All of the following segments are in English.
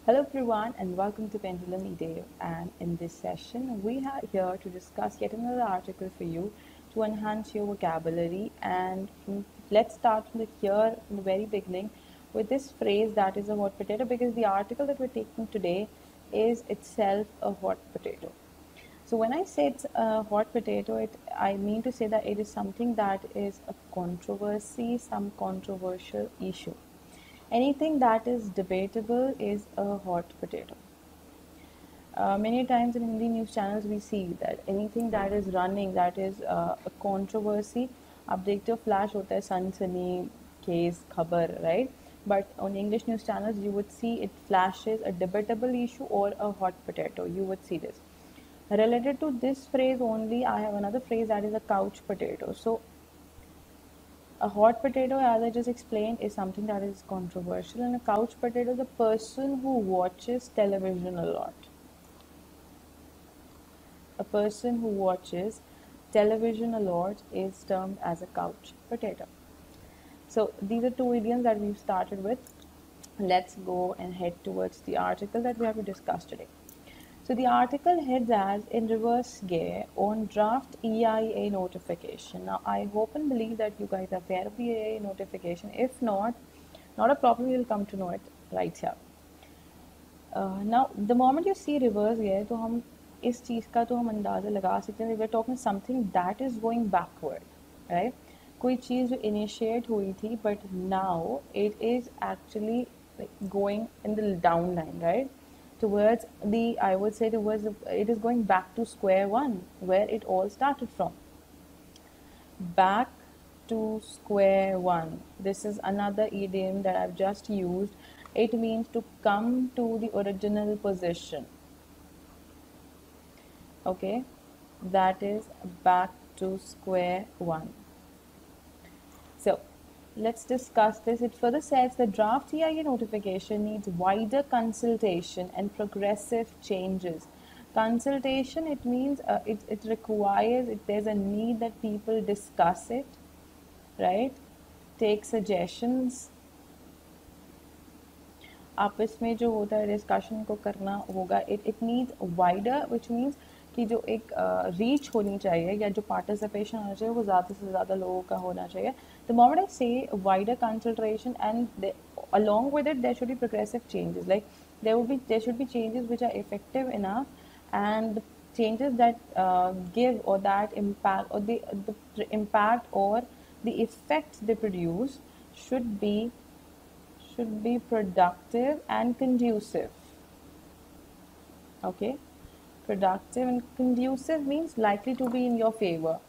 Hello everyone and welcome to Pendulum Ide, and in this session we are here to discuss yet another article for you to enhance your vocabulary. And let's start from the very beginning with this phrase that is a hot potato, because the article that we're taking today is itself a hot potato. So when I say it's a hot potato, I mean to say that it is something that is a controversy, some controversial issue. Anything that is debatable is a hot potato. Many times in Hindi news channels we see that anything that is running, that is a controversy, आप देखते हो flash होता है सनसनी case खबर, right? But on English news channels you would see it flashes a debatable issue or a hot potato. You would see this. Related to this phrase only, I have another phrase that is a couch potato. So a hot potato, as I just explained, is something that is controversial, and a couch potato is a person who watches television a lot. A person who watches television a lot is termed as a couch potato. So these are two idioms that we've started with. Let's go and head towards the article that we have to discuss today. So the article heads as in reverse gear on draft EIA notification. Now I hope and believe that you guys are aware of the EIA notification. If not, not a problem, you'll come to know it right here. Now the moment you see reverse gear, तो हम इस चीज़ का तो हम अंदाज़ा लगा सकते हैं. We're talking something that is going backward, right? कोई चीज़ जो initiate हुई थी, but now it is actually like going in the down line, right? Towards the, I would say towards the, it is going back to square one where it all started from. Back to square one. This is another idiom that I've just used. It means to come to the original position. Okay, that is back to square one. So let's discuss this. It further says the draft EIA notification needs wider consultation and progressive changes. Consultation, it means it requires, there's a need that people discuss it, right? Take suggestions. आपस में जो होता है discussion को करना होगा. It needs wider, which means कि जो एक रीच होनी चाहिए या जो पार्टिसिपेशन होना चाहिए वो ज़्यादा से ज़्यादा लोगों का होना चाहिए. द मोमेंट आई से wider कंसल्ट्रेशन and along with it there should be progressive changes, like there should be changes which are effective enough, and the changes that give or that impact or the impact or the effects they produce should be productive and conducive. Okay, productive and conducive means likely to be in your favor.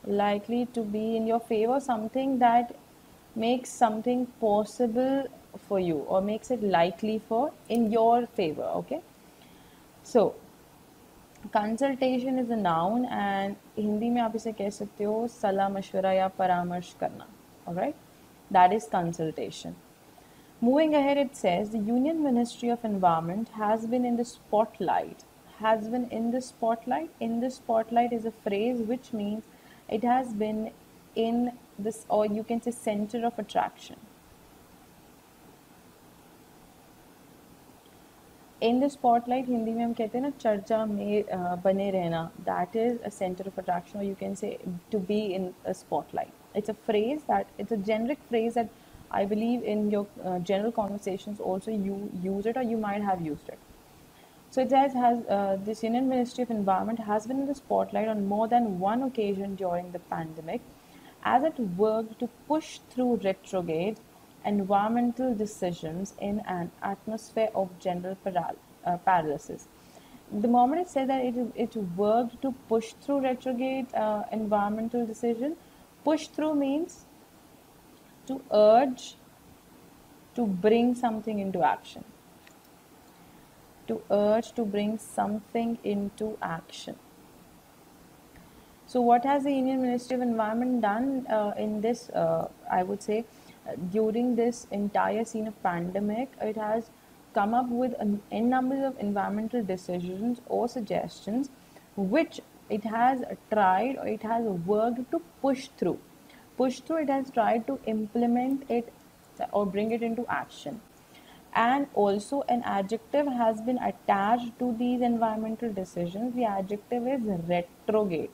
Likely to be in your favor, something that makes something possible for you or makes it likely for in your favor. Okay, so consultation is a noun, and Hindi में आप इसे कह सकते हो सलाह मशवरा या परामर्श करना. Alright, that is consultation. Moving ahead, it says the Union Ministry of Environment has been in the spotlight. Has been in the spotlight. In the spotlight is a phrase which means it has been in this, or you can say center of attraction. In the spotlight, Hindi में हम कहते हैं ना चर्चा में बने रहना. That is a center of attraction, or you can say to be in a spotlight. It's a phrase that, it's a generic phrase that I believe in your general conversations also you use it, or you might have used it. So it says this Union Ministry of Environment has been in the spotlight on more than one occasion during the pandemic, as it worked to push through retrograde environmental decisions in an atmosphere of general paralysis. The moment it said that it worked to push through retrograde environmental decision, push through means to urge, to bring something into action. To urge, to bring something into action. So what has the Indian Ministry of Environment done in this, I would say, during this entire scene of pandemic? It has come up with an n numbers of environmental decisions or suggestions which it has tried or it has worked to push through. Push through, it has tried to implement it or bring it into action. and also an adjective has been attached to these environmental decisions. The adjective is retrograde.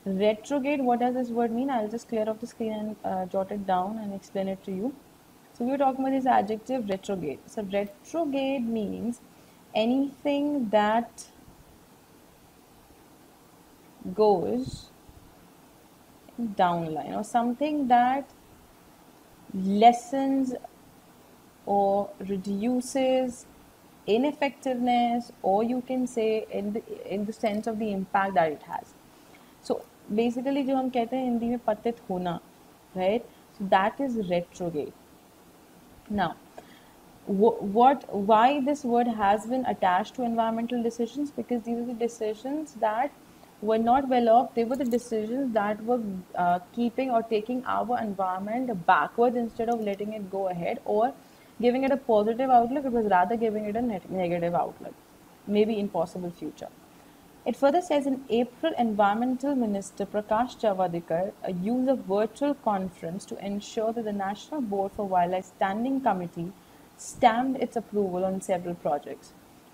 Retrograde, what does this word mean? I'll just clear off the screen and jot it down and explain it to you. So we were talking about this adjective retrograde. So retrograde means anything that goes downline, or something that lessens or reduces ineffectiveness, or you can say in the sense of the impact that it has. So basically जो हम कहते हैं हिंदी में पतित होना, right? So that is retrograde. Now, why this word has been attached to environmental decisions? Because these are the decisions that were not well off. They were the decisions that were keeping or taking our environment backwards instead of letting it go ahead or giving it a positive outlook. It was rather giving it a negative outlook, maybe in possible future. It further says in April, Environmental Minister Prakash Javadekar used a virtual conference to ensure that the National Board for Wildlife Standing Committee stamped its approval on several projects.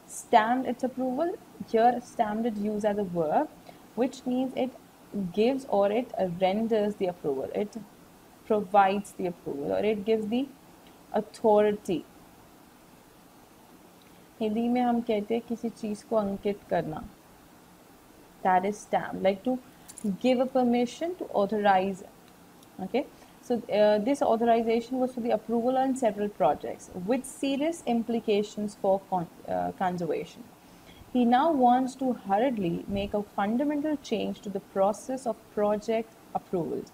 Stamped its approval, here stamped is used as a verb, which means it gives or it renders the approval. It provides the approval or it gives the authority. Hindi में हम कहते हैं किसी चीज़ को अंकित करना. That is stamp, like to give a permission to authorize. Okay, so this authorization was for the approval on several projects with serious implications for conservation. He now wants to hurriedly make a fundamental change to the process of project approvals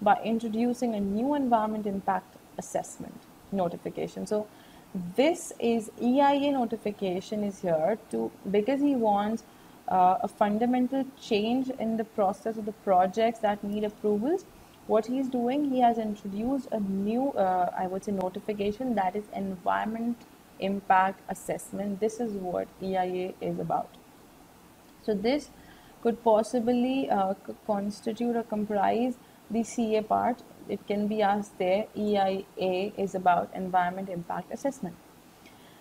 by introducing a new environment impact assessment notification. So this is EIA notification is here to, because he wants a fundamental change in the process of the projects that need approvals. What he's doing, he has introduced a new, I would say, notification, that is environment impact assessment. This is what EIA is about. So this could possibly constitute or comprise the CA part. It can be asked there. EIA is about environment impact assessment.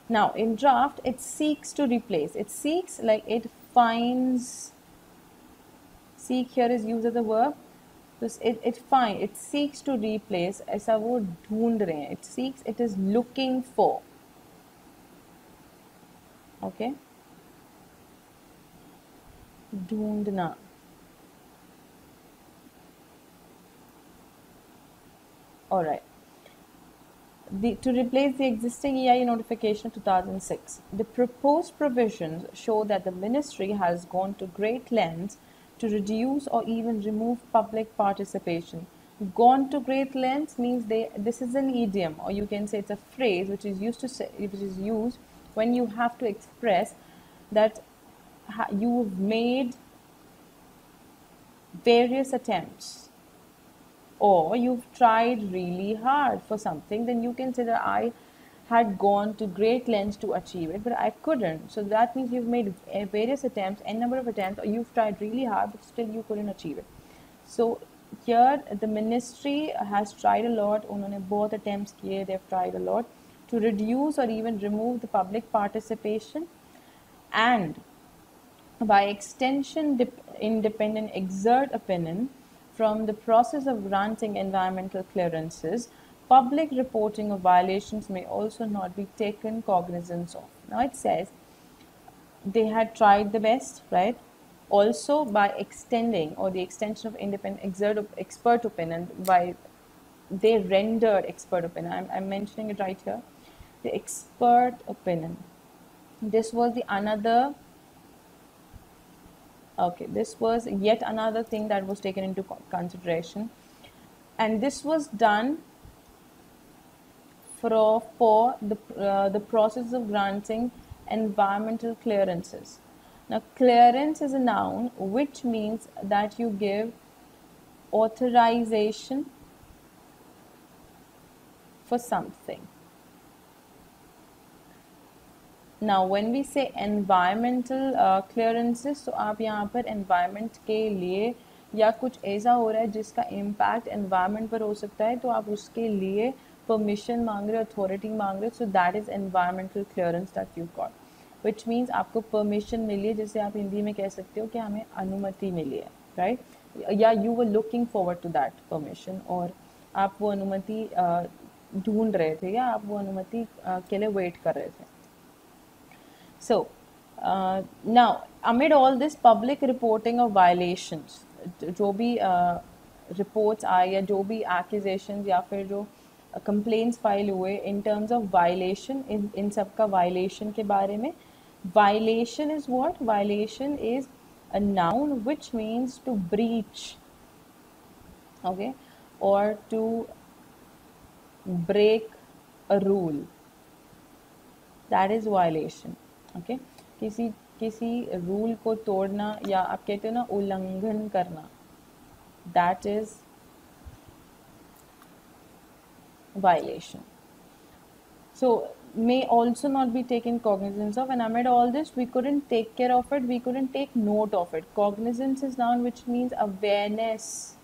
Now in draft, it seeks to replace. It seeks, like it finds. Seek here is used as a verb. So it seeks to replace. ऐसा वो ढूंढ रहे हैं. It seeks. It is looking for. Okay. ढूंढना. All right. To replace the existing EIA notification of 2006. The proposed provisions show that the ministry has gone to great lengths to reduce or even remove public participation. Gone to great lengths means this is an idiom, or you can say it's a phrase which is used when you have to express that you've made various attempts, or you've tried really hard for something. Then you can say that I had gone to great lengths to achieve it, but I couldn't. So that means you've made various attempts, n number of attempts, or you've tried really hard, but still you couldn't achieve it. So here the ministry has tried a lot. उन्होंने बहुत attempts किए. They've tried a lot to reduce or even remove the public participation, and by extension, independent exert opinion from the process of granting environmental clearances. Public reporting of violations may also not be taken cognizance of. Now it says they had tried the best, right? Also by extending, or the extension of independent expert opinion, by they rendered expert opinion. I'm mentioning it right here. The expert opinion. This was the another. Okay, this was yet another thing that was taken into consideration, and this was done for the process of granting environmental clearances. Now, clearance is a noun, which means that you give authorization for something. Now when we say environmental clearances, तो आप यहाँ पर environment के लिए या कुछ ऐसा हो रहा है जिसका impact environment पर हो सकता है, तो आप उसके लिए परमिशन मांग रहे हो, अथॉरिटी मांग रहे हो, so that is environmental clearance that you got, which means आपको परमिशन मिली है, जैसे आप हिंदी में कह सकते हो कि हमें अनुमति मिली है, राइट, या you were looking forward to that permission, और आप वो अनुमति ढूंढ रहे थे, या आप वो अनुमति के लिए वेट कर रहे थे. So, now, amid all this public reporting of violations, जो भी reports आए या जो भी accusations या फिर जो complaints file हुए in terms of violation, इन सब का violation के बारे में, violation is what? Violation is a noun which means to breach, okay, or to break a rule. That is violation. Okay, किसी किसी रूल को तोड़ना, या आप कहते हो ना उल्लंघन करना, that is violation. So may also not be taken cognizance of, and amid all this we couldn't take care of it, we couldn't take note of it. Cognizance is noun which means awareness,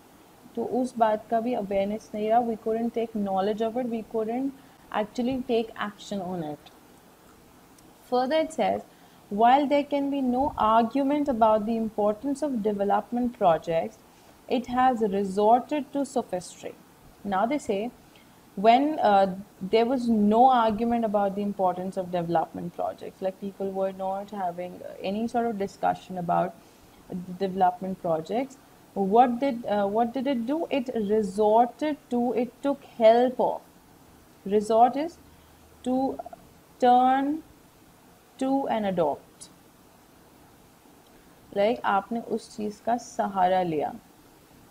तो उस बात का भी awareness नहीं रहा, we couldn't take knowledge of it, we couldn't actually take action on it. Further it says, while there can be no argument about the importance of development projects, it has resorted to sophistry. Now they say, when there was no argument about the importance of development projects, like people were not having any sort of discussion about the development projects, what did it do? It resorted to, it took help of. Resort is to turn to and adopt. Like आपने उस चीज़ का सहारा लिया.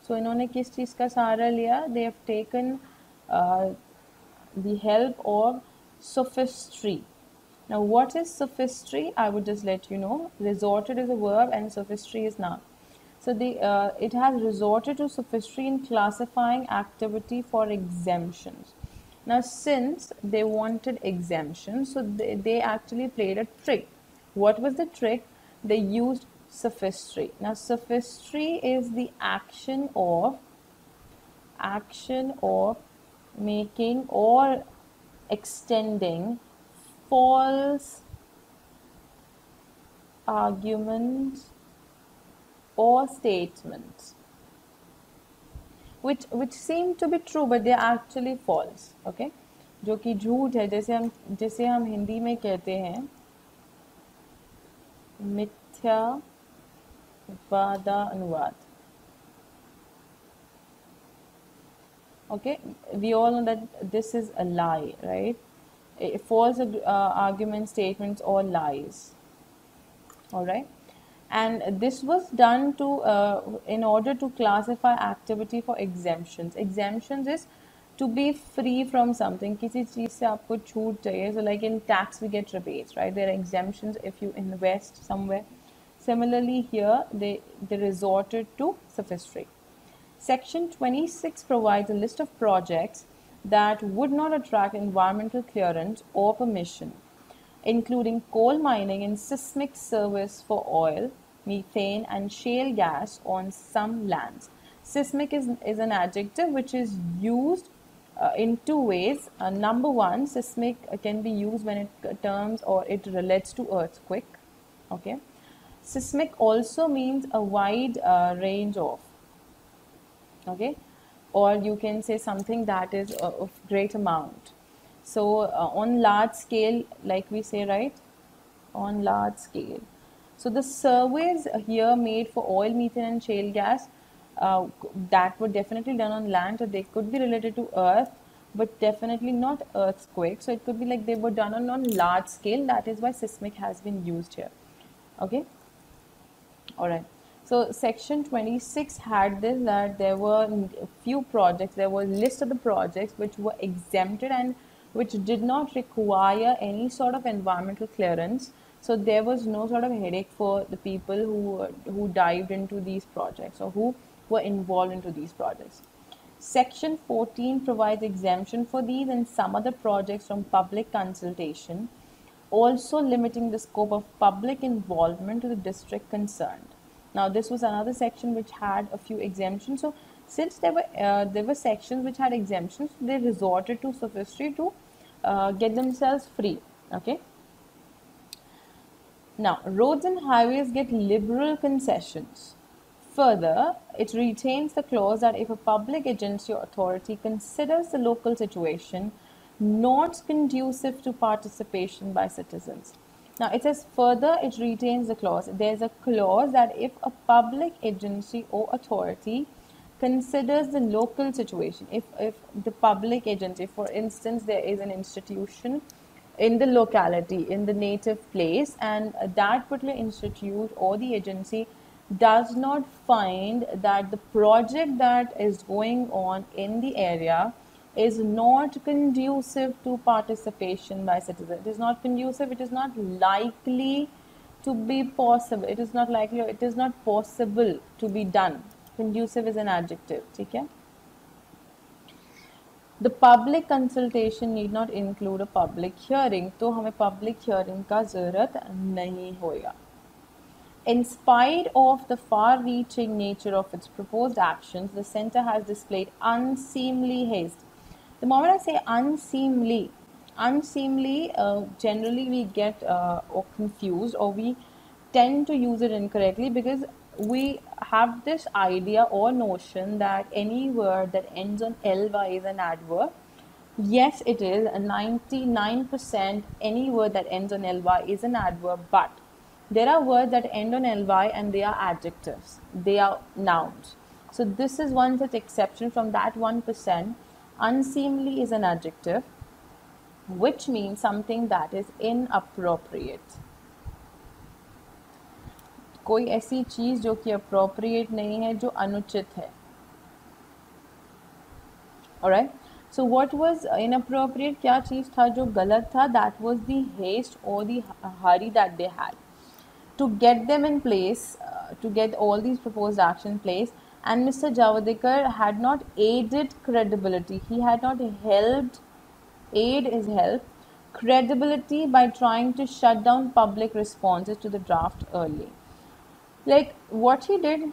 So इन्होंने किस चीज़ का सहारा लिया? They have taken the help of sophistry. Now what is sophistry? I would just let you know. Resorted is a verb and sophistry is noun. So it has resorted to sophistry in classifying activity for exemptions. Now since they wanted exemption, so they actually played a trick. What was the trick? They used sophistry. Now sophistry is the action of making or extending false arguments or statements which seem to be true but they are actually false. Okay, जो कि झूठ है, जैसे हम हिंदी में कहते हैं मिथ्यावादानुवाद. Okay, we all know that this is a lie, right? False argument, statements, or lies. All right, and this was done to in order to classify activity for exemptions. Exemptions is to be free from something. किसी चीज़ से आपको छूट चाहिए. So like in tax we get rebates, right? There are exemptions if you invest somewhere. Similarly here they resorted to sophistry. Section 26 provides a list of projects that would not attract environmental clearance or permission, including coal mining and seismic service for oil, methane, and shale gas on some lands. Seismic is an adjective which is used in two ways. Number one, seismic can be used when it terms or it relates to earthquake. Okay, seismic also means a wide range of. Okay, or you can say something that is of great amount. So on large scale, like we say, right, on large scale. So the surveys here made for oil, methane, and shale gas that were definitely done on land, so they could be related to earth, but definitely not earthquake. So it could be like they were done on large scale. That is why seismic has been used here. Okay, all right. So section 26 had this, that there were a few projects, there was a list of the projects which were exempted and which did not require any sort of environmental clearance. So there was no sort of headache for the people who dived into these projects or who were involved into these projects. Section 14 provides exemption for these and some other projects from public consultation, also limiting the scope of public involvement to the district concerned. Now this was another section which had a few exemptions. So Since there were sections which had exemptions, they resorted to sophistry to get themselves free. Okay. Now, roads and highways get liberal concessions. Further, it retains the clause that if a public agency or authority considers the local situation not conducive to participation by citizens. Now, it says further, it retains the clause. There's a clause that if a public agency or authority considers the local situation, if the public agency, for instance, there is an institution in the locality, in the native place, and that particular institute or the agency does not find that the project that is going on in the area is not conducive to participation by citizens. It is not conducive, it is not likely to be possible. It is not likely, or it is not possible to be done. Conducive is an adjective. Okay? The public consultation need not include a public hearing. तो हमें public hearing का ज़रूरत नहीं होगा. In spite of the far-reaching nature of its proposed actions, the centre has displayed unseemly haste. The moment I say unseemly, generally we get or confused, or we tend to use it incorrectly, because we have this idea or notion that any word that ends on ly is an adverb. Yes, it is. 99% any word that ends on ly is an adverb, but there are words that end on ly and they are adjectives. They are nouns. So this is one such exception from that 1%. Unseemly is an adjective, which means something that is inappropriate. कोई ऐसी चीज़ जो कि appropriate नहीं है, जो अनुचित है. Alright? So what was inappropriate? क्या चीज़ था जो गलत था? That was the haste or the hurry that they had to get them in place, to get all these proposed actions in place. And Mr. Javadekar had not aided credibility. He had not helped, aid is help, credibility by trying to shut down public responses to the draft early. Like what he did,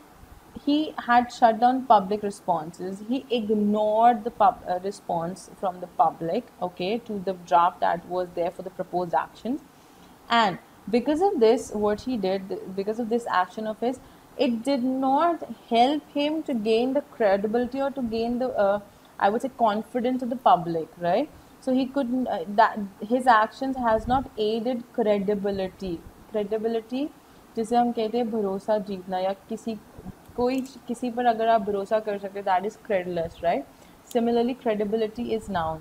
he had shut down public responses. He ignored the response from the public, okay, to the draft that was there for the proposed actions. And because of this, what he did, because of this action of his, it did not help him to gain the credibility or to gain the, I would say, confidence of the public, right? So he couldn't, that his actions has not aided credibility. Credibility, जिसे हम कहते हैं भरोसा जीतना, या किसी पर अगर आप भरोसा कर सकते, that is credulous, right? Similarly, credibility is noun.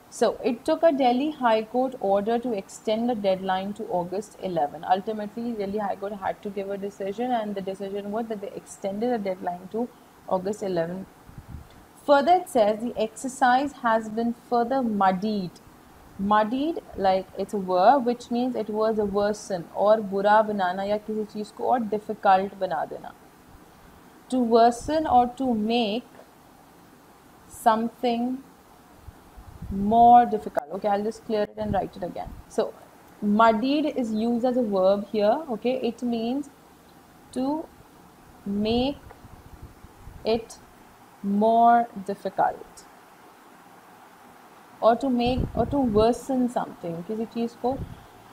So it took a Delhi High Court order to extend the deadline to August 11. Ultimately, Delhi High Court had to give a decision, and the decision was that they extended the deadline to August 11. Further, it says the exercise has been further muddied. Muddied, like it's a verb, which means it was a worsen or बुरा बनाना या किसी चीज़ को और difficult बना देना. To worsen or to make something more difficult. Okay, I'll just clear it and write it again. So muddied is used as a verb here. Okay, it means to make it more difficult, or to make, or to worsen something, किसी चीज़ को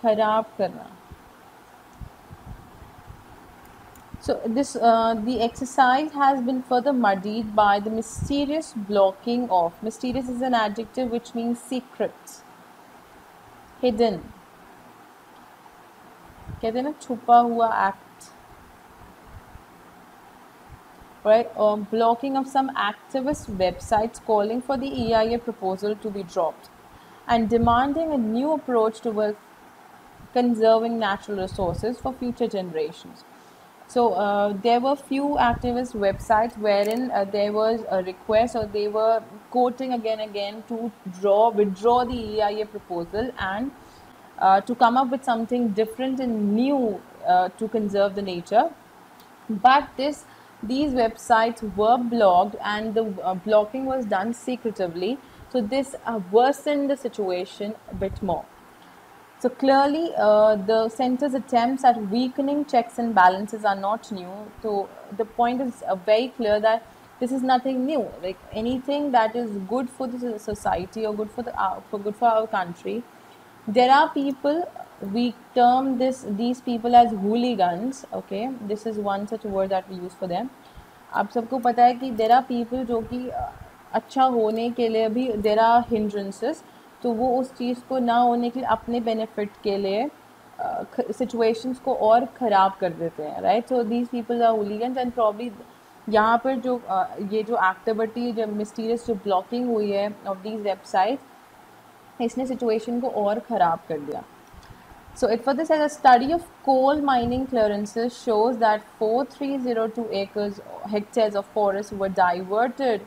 खराब करना. So this the exercise has been further muddied by the mysterious blocking of. Mysterious is an adjective which means secret, hidden. कहते हैं ना छुपा हुआ act. Right, blocking of some activist websites calling for the EIA proposal to be dropped and demanding a new approach towards conserving natural resources for future generations. So there were few activist websites wherein there was a request, or they were quoting again to withdraw the EIA proposal and to come up with something different and new to conserve the nature. But these websites were blocked, and the blocking was done secretively. So this worsened the situation a bit more. So clearly, the center's attempts at weakening checks and balances are not new. So the point is very clear that this is nothing new. Like anything that is good for the society or good for good for our country, there are people, we term these people as hooligans. Okay, this is one such word that we use for them. आप सबको पता है कि there are people जो कि अच्छा होने के लिए भी देर आर हिंड्रेंसेस, तो वो उस चीज़ को ना होने के लिए अपने बेनिफिट के लिए सिचुएशंस को और ख़राब कर देते हैं, right. So these people are hooligans and probably यहाँ पर जो ये जो एक्टिविटी, जो मिस्टीरियस जो ब्लॉकिंग हुई है ऑफ दीज वेबसाइट, इसने सिचुएशन को और ख़राब कर दिया. So it further says a study of coal mining clearances shows that 4302 hectares of forest were diverted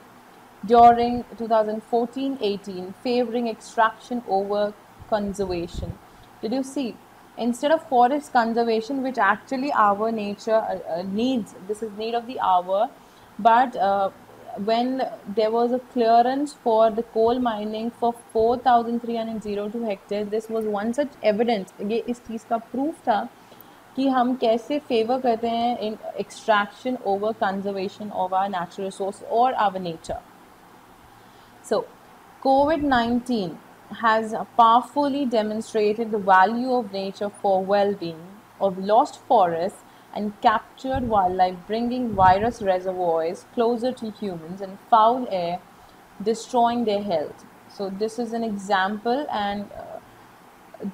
during 2014-18, favoring extraction over conservation. Did you see? Instead of forest conservation, which actually our nature needs, this is need of the hour, but when there was a clearance for the coal mining for 4,302 hectares, this was one such evidence. ये इस चीज़ का proof था कि हम कैसे favor करते हैं in extraction over conservation of our natural resource or our nature. So, COVID-19 has powerfully demonstrated the value of nature for well-being, of lost forests and captured wildlife, bringing virus reservoirs closer to humans and foul air, destroying their health. So this is an example, and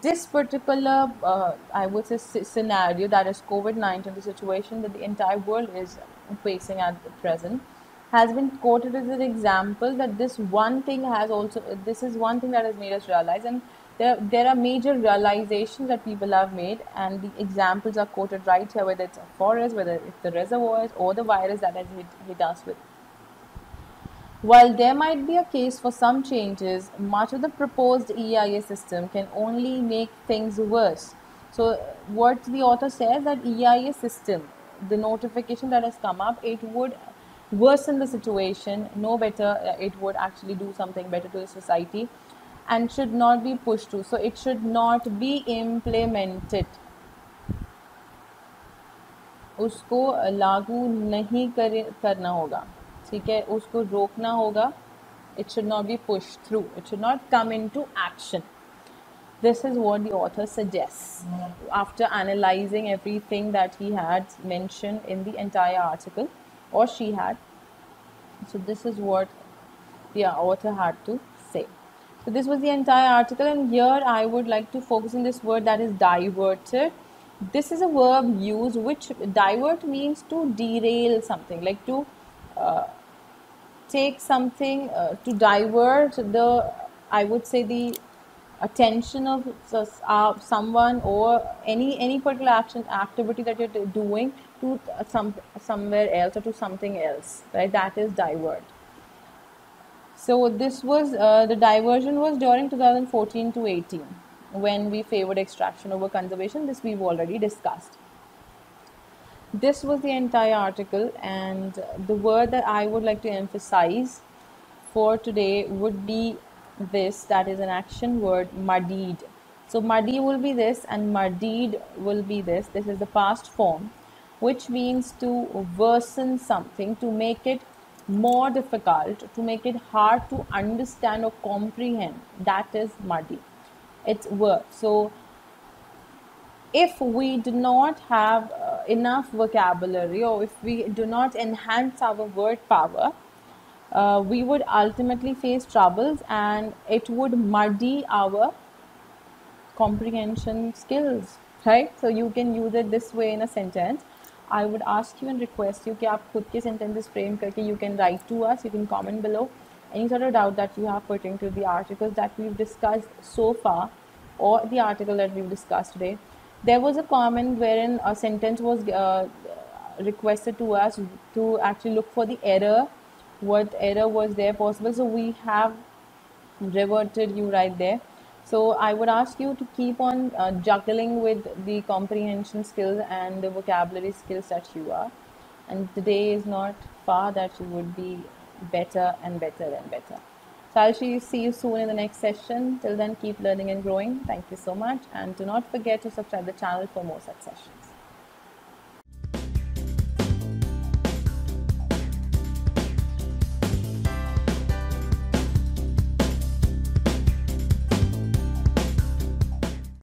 this particular, I would say, scenario, that is COVID-19, the situation that the entire world is facing at the present, has been quoted as an example that this one thing has also, this is one thing that has made us realize, and there are major realizations that people have made, and the examples are quoted right here, whether it's a forest, whether it's the reservoirs or the virus that has hit us with. While there might be a case for some changes, much of the proposed EIA system can only make things worse. So what the author says, that EIA system, the notification that has come up, it would worsen the situation, no better, it would actually do something better to the society and should not be pushed to. So it should not be implemented. उसको लागू नहीं करना होगा, ठीक है, उसको रोकना होगा. It should not be pushed through. It should not come into action. This is what the author suggests after analyzing everything that he had mentioned in the entire article, or she had. So this is what the author had to say. So this was the entire article, and here I would like to focus on this word, that is diverted. This is a verb used, which divert means to derail something, like to take something, to divert the, I would say, the attention of someone or any particular activity that you're doing to somewhere else or to something else, right? That is divert. So this was the diversion was during 2014 to 18 when we favored extraction over conservation. This we've already discussed. This was the entire article, and the word that I would like to emphasize for today would be this, that is an action word, muddied. So muddy will be this and muddied will be this. This is the past form, which means to worsen something, to make it more difficult, to make it hard to understand or comprehend. That is muddy. It's word. So if we do not have enough vocabulary, or if we do not enhance our word power, we would ultimately face troubles, and it would muddy our comprehension skills, right? So you can use it this way in a sentence. I would ask you and request you कि आप खुद के sentences frame करके you can write to us, you can comment below any sort of doubt that you have pertaining to the articles that we've discussed so far, or the article that we've discussed today. There was a comment wherein a sentence was requested to us to actually look for the error, what error was there possible. So we have reverted you right there. So I would ask you to keep on juggling with the comprehension skills and the vocabulary skills that you are. And the day is not far that you would be better and better and better. So I'll see you soon in the next session. Till then, keep learning and growing. Thank you so much. And do not forget to subscribe the channel for more such sessions.